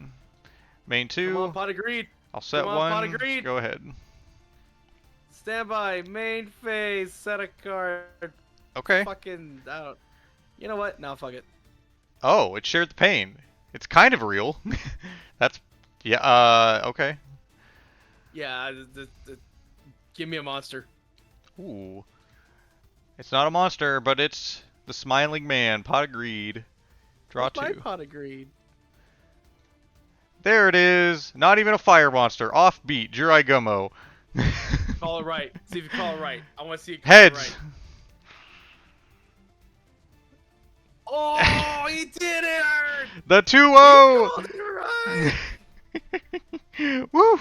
Main 2. Come on, pot agreed. I'll set Come on, one. pot agreed. Go ahead. Standby. Main phase. Set a card. Okay. Fucking. You know what? No, fuck it. Oh, it shared the pain. It's kind of real. That's yeah. Okay. Yeah. Give me a monster. Ooh. It's not a monster, but it's the Smiling Man. Pot of Greed. Draw 2. My pot agreed. There it is. Not even a fire monster. Offbeat. Juraigomo. Call it right. See if you call it right. I want to see it call Heads. it right. Oh, he did it! The 2-0. Right. Woo.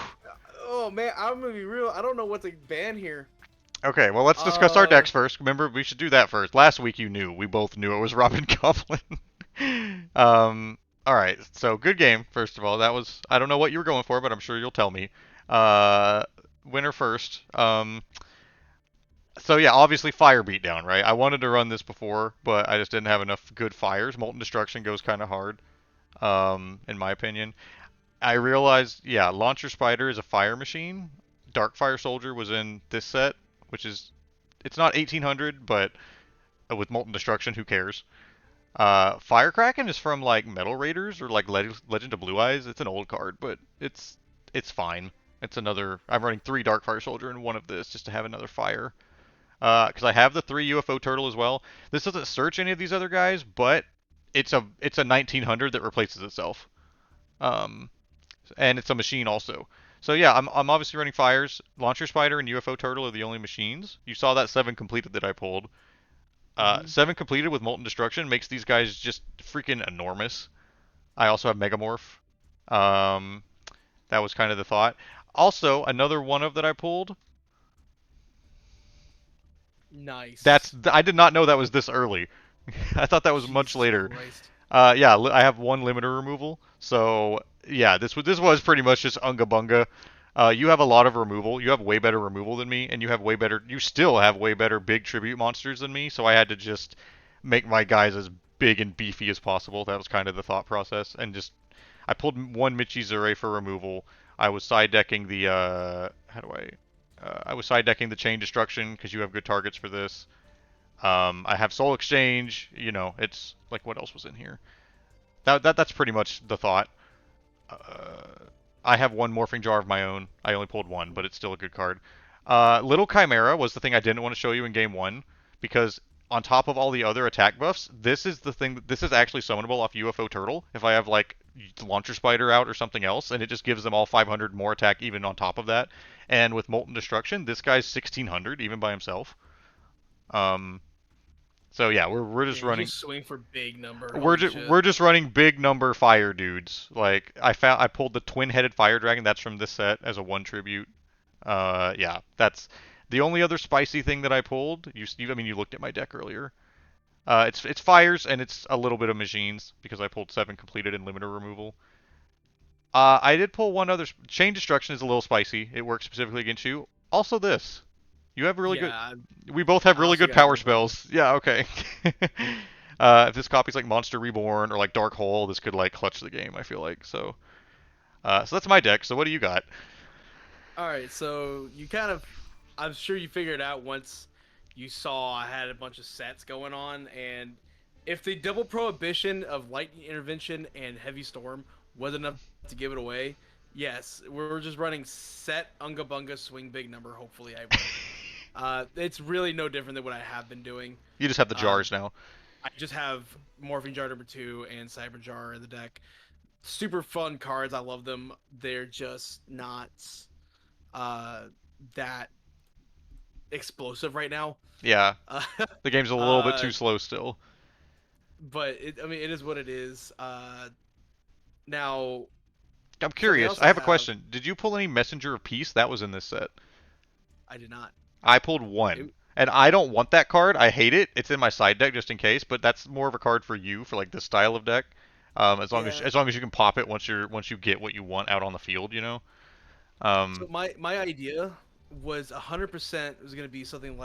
Oh man, I'm gonna be real. I don't know what to ban here. Okay, well let's discuss our decks first. Remember, we should do that first. Last week you knew. We both knew it was Robin Goblin. All right. So good game. First of all, that was I don't know what you were going for, but I'm sure you'll tell me. Winner first. So yeah, obviously fire beatdown, right? I wanted to run this before, but I just didn't have enough good fires. Molten Destruction goes kind of hard, in my opinion. I realized, yeah, Launcher Spider is a fire machine. Dark Fire Soldier was in this set, which is, it's not 1800, but with Molten Destruction, who cares? Firecracken is from like Metal Raiders or like Legend of Blue Eyes. It's an old card, but it's fine. It's another. I'm running 3 Dark Fire Soldier and 1 of this just to have another fire. Because I have the 3 UFO Turtle as well. This doesn't search any of these other guys, but it's a 1900 that replaces itself. And it's a machine also. So yeah, I'm obviously running fires. Launcher Spider and UFO Turtle are the only machines. You saw that 7 completed that I pulled. 7 completed with Molten Destruction makes these guys just freaking enormous. I also have Megamorph. That was kind of the thought. Also, another one of that I pulled. Nice. I did not know that was this early. I thought that was much later. Christ. Yeah, I have 1 limiter removal. So Yeah, this was pretty much just unga bunga. You have a lot of removal. You have way better removal than me, and you still have way better big tribute monsters than me. So I had to just make my guys as big and beefy as possible. That was kind of the thought process, and just I pulled one Michizure for removal. I was side decking the how do I? I was side decking the chain destruction because you have good targets for this. I have Soul Exchange. It's like what else was in here? That's pretty much the thought. I have one Morphing Jar of my own. I only pulled one, but it's still a good card. Little Chimera was the thing I didn't want to show you in game one because on top of all the other attack buffs, this is the thing. This is actually summonable off UFO Turtle if I have like Launcher Spider out or something else, and it just gives them all 500 more attack even on top of that. And with Molten Destruction, this guy's 1600 even by himself. Um, so yeah, we're Yeah, just you running just swing for big number. we're Holy just shit. we're just running big number fire dudes. Like I pulled the twin-headed fire dragon. That's from this set as a one tribute. Yeah, that's the only other spicy thing that I pulled. I mean, you looked at my deck earlier. It's fires and it's a little bit of machines because I pulled 7 completed and limiter removal. I did pull one other. Chain destruction is a little spicy. It works specifically against you. Also, this. You have really good. Yeah, We both have I really also good got power Angbunga. spells. Yeah, okay. If this copy's like Monster Reborn or like Dark Hole, this could like clutch the game. I feel like so. So that's my deck. So what do you got? All right, so you kind of, I'm sure you figured out once you saw I had a bunch of sets going on, and if the double prohibition of lightning intervention and heavy storm was enough to give it away, yes, we're just running set unga bunga swing big number. Hopefully, I win. It's really no different than what I have been doing. You just have the Uh, jars now. I just have Morphing Jar number 2 and Cyber Jar in the deck. Super fun cards. I love them. They're just not uh, that explosive right now. Yeah, Uh, the game's a little bit uh, too slow still. but I mean, it is what it is. Now, I'm something curious. else I I have a have, question. Did you pull any Messenger of Peace? That was in this set. I did not. I pulled one. It, And I don't want that card. I hate it. It's in my side deck just in case, but that's more of a card for you for like this style of deck. As long as yeah. as long as you can pop it once you get what you want out on the field. So Um, my idea was 100% was gonna be something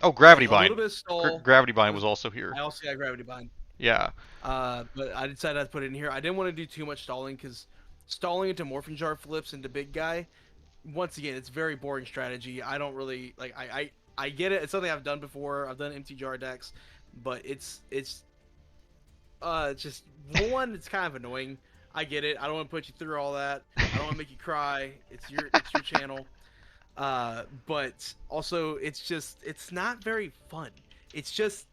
oh, Gravity like a little Bind. bit of stall. Gravity Bind was Was also here. I also got Gravity Bind. Yeah. But I decided not to put it in here. I didn't want to do too much stalling because stalling into Morphin Jar flips into big guy. Once again, it's very boring strategy. I don't really like. I get it. It's something I've done before. I've done empty jar decks, but it's just one. It's kind of annoying. I get it. I don't want to put you through all that. I don't want to make you cry. It's your channel. But also it's not very fun. It's just,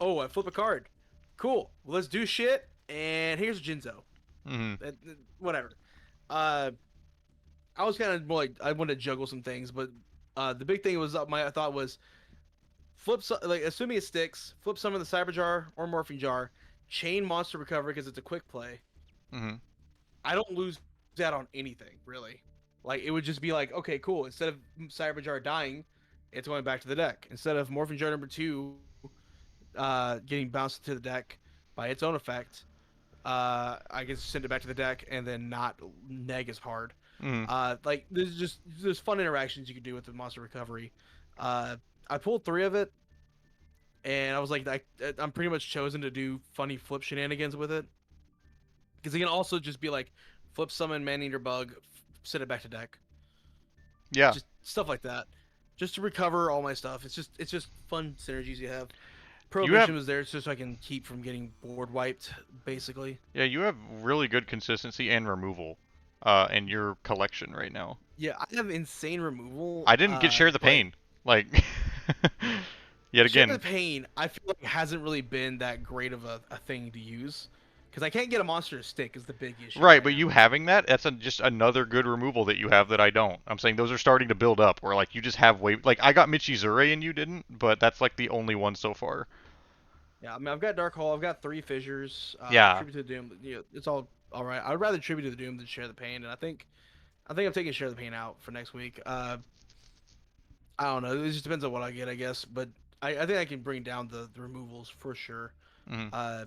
oh, I flip a card. Cool. Well, let's do shit. And here's Jinzo. Hmm. Whatever. Uh, I was kind of more like I wanted to juggle some things, but the big thing was my thought was like assuming it sticks, flip some of the Cyber Jar or Morphing Jar, chain Monster Recovery because it's a quick play. Hmm. I don't lose that on anything really. Like it would just be like, okay, cool. Instead of Cyber Jar dying, it's going back to the deck. Instead of Morphing Jar number 2 getting bounced to the deck by its own effect, I can send it back to the deck and then not neg as hard. Hmm. Like there's fun interactions you can do with the monster recovery. I pulled 3 of it, and I was like, I'm pretty much chosen to do funny flip shenanigans with it because it can also just be like flip summon man-eater bug, send it back to deck, Yeah. just stuff like that, just to recover all my stuff. It's just fun synergies you have. You have Prohibition was there just so I can keep from getting board wiped, basically. yeah, you have really good consistency and removal in your collection right now. Yeah, I have insane removal, I didn't get Share the but Pain. Like yet Share the again. Pain, I feel like hasn't really been that great of a thing to use because I can't get a monster to stick is the big issue Right, right but now. you having that, that's just another good removal that you have that I don't. I'm saying those are starting to build up, where like you just have way like I got Michizure and you didn't, but that's like the only one so far. Yeah, I mean I've got Dark Hole, I've got 3 fissures, Yeah, Tribute to the Doom. You know, it's all right. I'd rather Tribute to the Doom than Share the Pain, and I think I'm taking Share the Pain out for next week. I don't know. It just depends on what I get, I guess. But I think I can bring down the removals for sure. hmm Uh,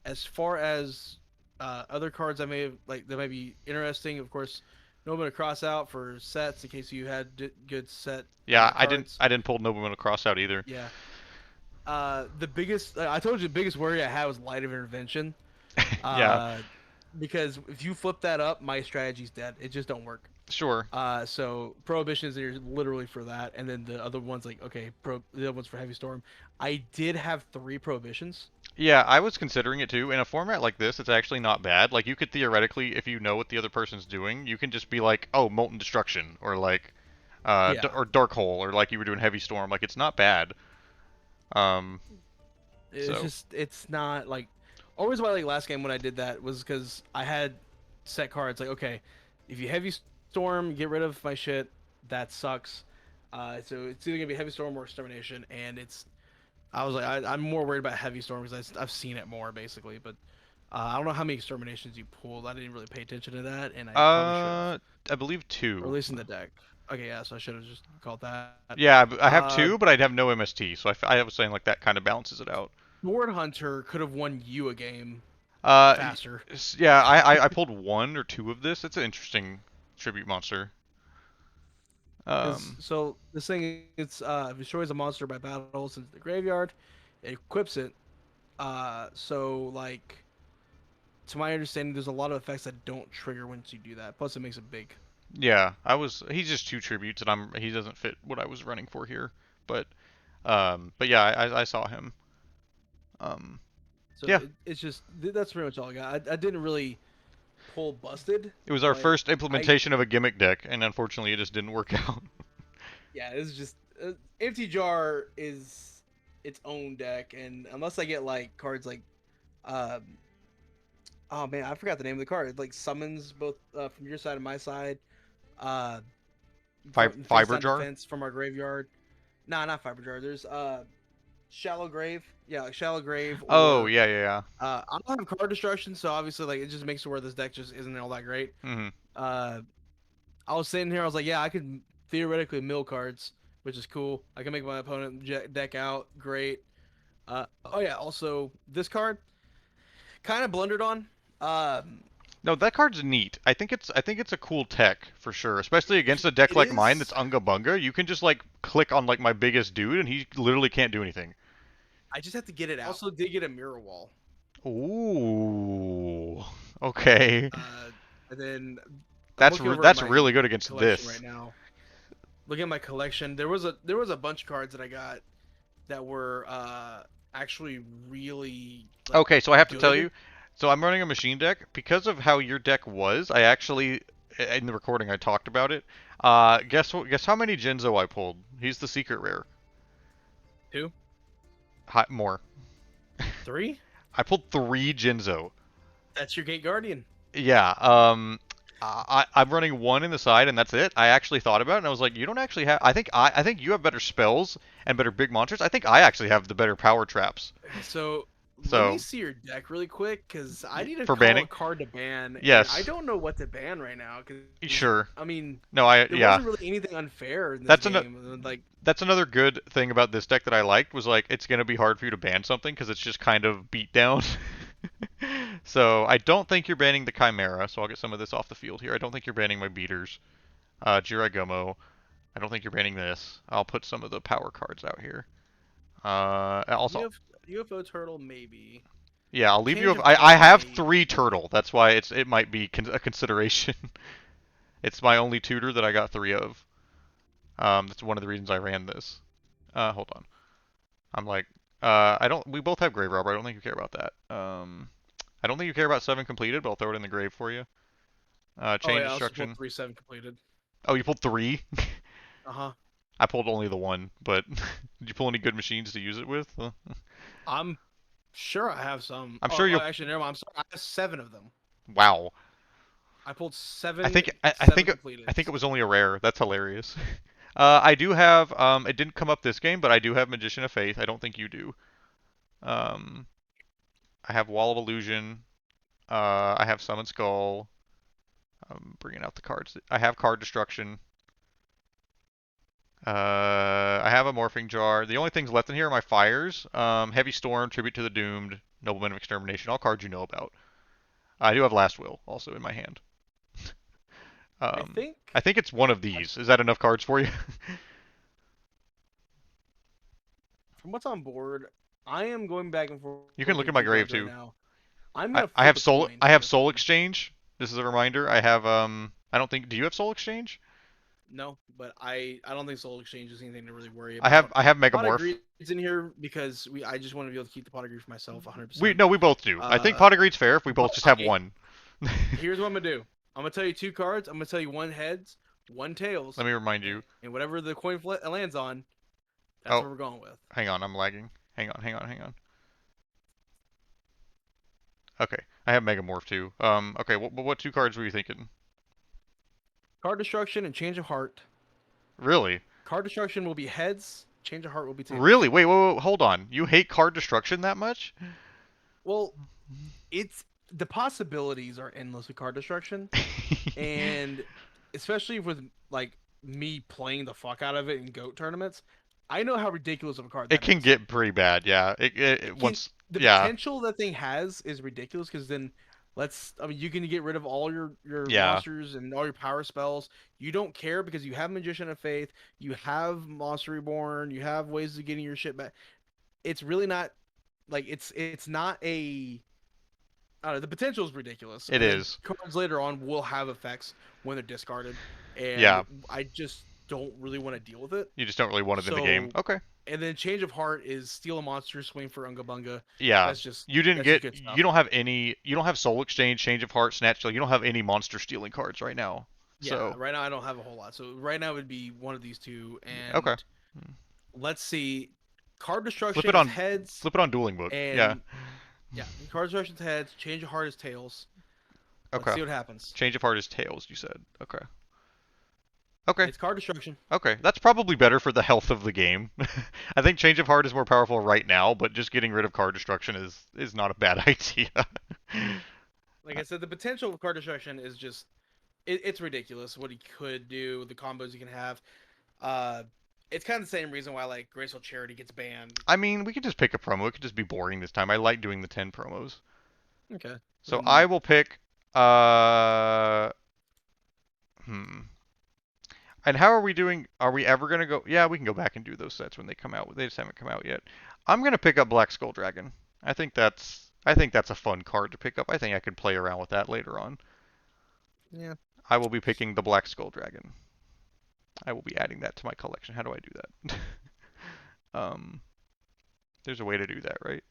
as far as Other cards I may have like that might be interesting. Of course, Nobleman to cross out for sets in case you had good set Yeah, I didn't cards. I didn't pull Nobleman Cross out either. Yeah. The biggest I told you the biggest worry I had was Light of Intervention. Yeah, Uh, because if you flip that up, my strategy's dead. It just don't work. sure. So prohibitions are literally for that, and then the other ones like okay, the other ones for heavy storm. I did have three prohibitions. Yeah, I was considering it too. In a format like this, it's actually not bad. Like you could theoretically, if you know what the other person's doing, you can just be like, "Oh, Molten Destruction," or like, Yeah, or Dark Hole, or like you were doing Heavy Storm. Like it's not bad. Um, it's so just it's not like always why like last game when I did that was because I had set cards like okay, if you heavy storm, get rid of my shit. That sucks. So it's either gonna be heavy storm or extermination, and it's I was like I'm more worried about heavy storm because I've seen it more basically, but I don't know how many exterminations you pulled. I didn't really pay attention to that, and I probably should have. I believe Or at two. least in the deck. Okay, yeah, so I should have just called that. Yeah, I have Uh, two, but I'd have no MST, so I was saying like that kind of balances it out. Sword Hunter could have won you a game Uh, faster. yeah, I pulled one or two of this. It's an interesting tribute monster. Because so this thing it's destroys a monster by battle since the graveyard, it equips it. So like to my understanding, there's a lot of effects that don't trigger once you do that. Plus, it makes it big. Yeah, he's just two tributes, and he doesn't fit what I was running for here. But yeah, I saw him. Um, So yeah, it's just that's pretty much all I got. I didn't really pull busted, it was our but first I implementation of a gimmick deck, and unfortunately, it just didn't work out. yeah, it's just empty jar is its own deck, and unless I get like cards like, um, oh man, I forgot the name of the card. It, like summons both from your side and my side, uh, from face Fiber down jar. defense from our graveyard. Nah, not fiber jar. There's shallow grave. Yeah, like shallow grave Oh or yeah, yeah, I don't have card destruction, so obviously like it just makes it where this deck just isn't all that great. yeah. Uh, I was sitting here, I was like, yeah, I could theoretically mill cards, which is cool. I can make my opponent deck out, great. Oh yeah, also this card kind of blundered on. Um, No, that card's neat. I think it's a cool tech for sure, especially against a deck it like mine is. that's Unga Bunga. You can just like click on like my biggest dude, and he literally can't do anything. I just have to get it out. Also, did get a mirror wall. Ooh. Okay. And then I'm That's looking over at that's my really good against collection right this. now. Looking at my collection, there was a bunch of cards that I got that were actually really like Okay, so I have to tell good. you, so I'm running a machine deck because of how your deck was. I actually in the recording I talked about it. Guess what? Guess how many Jinzo I pulled? He's the secret rare. Two, More. three. I pulled three Jinzo. That's your Gate Guardian. Yeah. I'm running one in the side, and that's it. I actually thought about it, and I was like, you don't actually have. I think you have better spells and better big monsters. I think I actually have the better power traps. So let me So see your deck really quick, because I need to for call a banning, card to ban, and I yes, don't know what to ban right now. Because sure. I mean, No, I there yeah. wasn't really anything unfair in this That's an game. Like, that's another good thing about this deck that I liked was like it's gonna be hard for you to ban something because it's just kind of beat down. So I don't think you're banning the Chimera, so I'll get some of this off the field here. I don't think you're banning my beaters. Jiraigomo. I don't think you're banning this. I'll put some of the power cards out here. Also, UFO turtle maybe. yeah, I'll leave you. Change of I guard have three maybe. turtle. That's why it might be a consideration. It's my only tutor that I got three of. That's one of the reasons I ran this. Hold on. I'm like, I don't. We both have grave robber. I don't think you care about that. I don't think you care about seven completed, but I'll throw it in the grave for you. Oh Chain yeah, I also pulled destruction. 3-7 completed. Oh, you pulled three. Uh huh. I pulled only the one, but did you pull any good machines to use it with? I'm sure I have some. I'm Oh, sure you'll. actually, never mind. I'm sorry. I have seven of them. Wow. I pulled I seven, think I, I seven think completed. I think it was only a rare. That's hilarious. I do have. It didn't come up this game, but I do have Magician of Faith. I don't think you do. Um, I have Wall of Illusion. I have Summon Skull. I'm bringing out the cards. I have Card Destruction. I have a Morphing Jar. The only things left in here are my fires. Heavy Storm, Tribute to the Doomed, Nobleman of Extermination. All cards you know about. I do have Last Will also in my hand. I think I think it's one of these. Is that enough cards for you? from what's on board, I am going back and forth You can look at between my two grave cards right too. now. I'm I, gonna I flip have a soul coin I on have this Soul one. Exchange. This is a reminder. I have I don't think, do you have Soul Exchange? No, but I don't think Soul Exchange is anything to really worry I have about. I have Pot of Megamorph. Greed's in here because I just want to be able to keep the Pot of Greed for myself 100%. We no, we both do. I think Uh, Pot of Greed's fair if we both but just have one. here's what I'm gonna do. I'm gonna tell you two cards. I'm gonna tell you one heads, one tails, Let me remind you. and whatever the coin lands on, that's Oh, what we're going with. hang on, I'm lagging. Hang on. Okay, I have Megamorph too. Okay, what two cards were you thinking? Card Destruction and Change of Heart. Really? Card Destruction will be heads. Change of Heart will be tails. Really? Wait, hold on. You hate card destruction that much? Well, it's the possibilities are endless with Card Destruction, and especially with like me playing the fuck out of it in goat tournaments, I know how ridiculous of a card It that can is. get pretty bad, yeah. It can Once, the yeah, potential that thing has is ridiculous because then I mean you can get rid of all your yeah. monsters and all your power spells. You don't care because you have Magician of Faith, you have Monster Reborn, you have ways of getting your shit back. It's really not like it's not a I don't know, the potential is ridiculous. It And then is. cards later on will have effects when they're discarded, and Yeah. I just don't really want to deal with it. You just don't really want it in the game. So, Okay. and then Change of Heart is steal a monster, swing for Unga Bunga. Yeah. That's just You didn't that's just get. good You stuff. don't have any. You don't have Soul Exchange, Change of Heart, Snatch Steal. You don't have any monster stealing cards right now. Yeah, So right now I don't have a whole lot. So right now it would be one of these two, okay. and let's see. Card Flip Destruction it is on. heads, Flip it on Dueling Book. Yeah. and yeah, Card Destruction's heads. Change of Heart is tails. Let's Okay. see what happens. Change of Heart is tails. You said. Okay. Okay. It's Card Destruction. Okay, that's probably better for the health of the game. I think Change of Heart is more powerful right now, but just getting rid of card destruction is not a bad idea. Like I said, the potential of Card Destruction is just it's ridiculous what he could do, the combos he can have. Uh, it's kind of the same reason why like Graceful Charity gets banned. I mean, we could just pick a promo. It could just be boring this time. I like doing the 10 promos. Okay. So I will pick uh hmm. And how are we doing? Are we ever gonna go? Yeah, we can go back and do those sets when they come out. They just haven't come out yet. I'm gonna pick up Black Skull Dragon. I think that's a fun card to pick up. I think I could play around with that later on. Yeah. I will be picking the Black Skull Dragon. I will be adding that to my collection. How do I do that? um, there's a way to do that, right?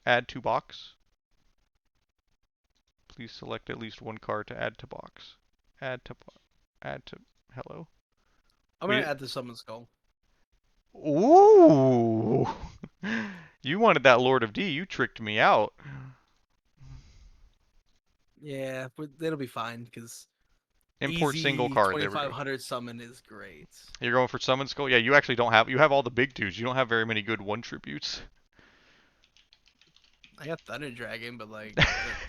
Add to box. Please select at least one card to add to box. Add to add to hello. I'm gonna add the Summon Skull. Ooh. You wanted that Lord of D. You tricked me out. Yeah, but it'll be fine because Import single easy card. There we go. 2500 summon is great. You're going for Summon Skull? Yeah, you actually don't have. You have all the big dudes. You don't have very many good one tributes. I got Thunder Dragon, but like